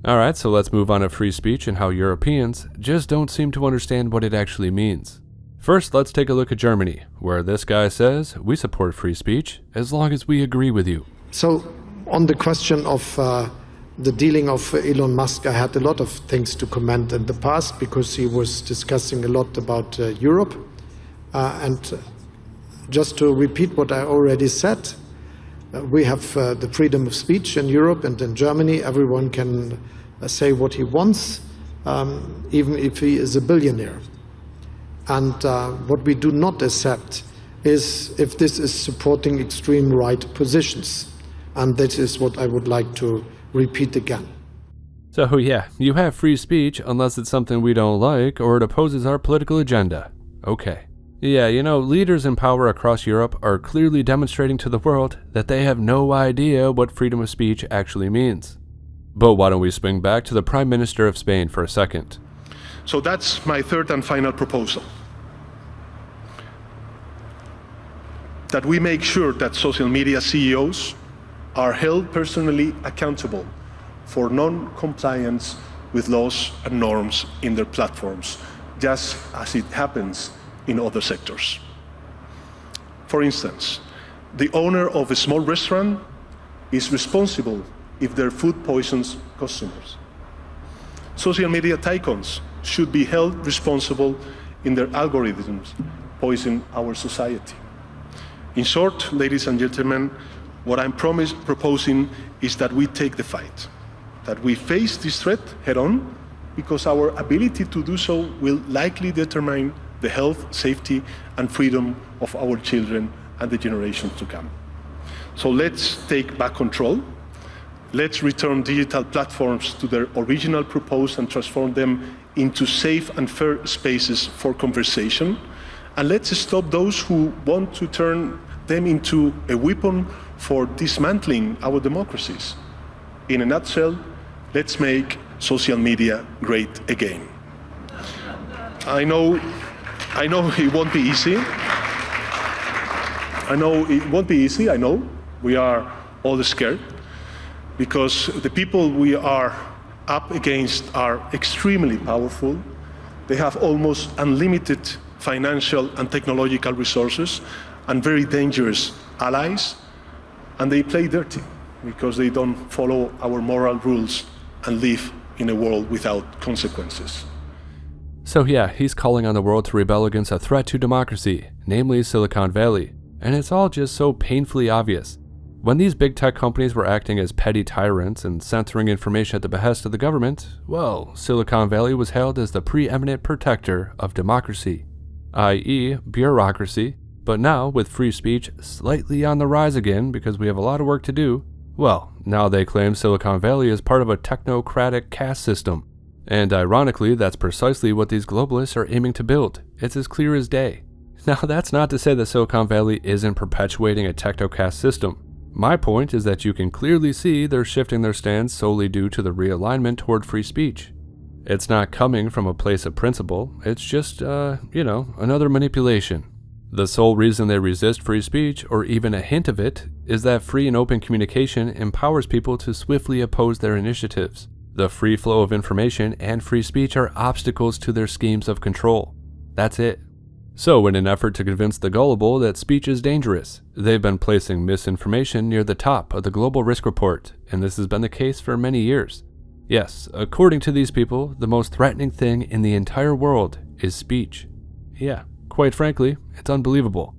Alright, so let's move on to free speech and how Europeans just don't seem to understand what it actually means. First, let's take a look at Germany, where this guy says we support free speech as long as we agree with you. So, on the question of the dealing of Elon Musk, I had a lot of things to comment in the past because he was discussing a lot about Europe. And just to repeat what I already said, we have the freedom of speech in Europe and in Germany. Everyone can say what he wants, even if he is a billionaire. And what we do not accept is if this is supporting extreme right positions. And that is what I would like to repeat again. So yeah, you have free speech unless it's something we don't like or it opposes our political agenda. Okay. Yeah, leaders in power across Europe are clearly demonstrating to the world that they have no idea what freedom of speech actually means. But why don't we swing back to the Prime Minister of Spain for a second? So that's my third and final proposal. That we make sure that social media CEOs are held personally accountable for non-compliance with laws and norms in their platforms, just as it happens in other sectors. For instance, the owner of a small restaurant is responsible if their food poisons customers. Social media tycoons should be held responsible in their algorithms poison our society. In short, ladies and gentlemen, what I'm proposing is that we take the fight, that we face this threat head-on, because our ability to do so will likely determine the health, safety, and freedom of our children and the generations to come. So let's take back control. Let's return digital platforms to their original purpose and transform them into safe and fair spaces for conversation. And let's stop those who want to turn them into a weapon for dismantling our democracies. In a nutshell, let's make social media great again. I know it won't be easy. I know we are all scared because the people we are up against are extremely powerful. They have almost unlimited financial and technological resources and very dangerous allies, and they play dirty because they don't follow our moral rules and live in a world without consequences. So yeah, he's calling on the world to rebel against a threat to democracy, namely Silicon Valley, and it's all just so painfully obvious. When these big tech companies were acting as petty tyrants and censoring information at the behest of the government, well, Silicon Valley was hailed as the preeminent protector of democracy, i.e. bureaucracy, but now with free speech slightly on the rise again because we have a lot of work to do, well, now they claim Silicon Valley is part of a technocratic caste system. And ironically, that's precisely what these globalists are aiming to build. It's as clear as day. Now, that's not to say that Silicon Valley isn't perpetuating a techno-caste system. My point is that you can clearly see they're shifting their stance solely due to the realignment toward free speech. It's not coming from a place of principle, it's just, another manipulation. The sole reason they resist free speech, or even a hint of it, is that free and open communication empowers people to swiftly oppose their initiatives. The free flow of information and free speech are obstacles to their schemes of control. That's it. So, in an effort to convince the gullible that speech is dangerous, they've been placing misinformation near the top of the global risk report, and this has been the case for many years. Yes, according to these people, the most threatening thing in the entire world is speech. Yeah, quite frankly, it's unbelievable.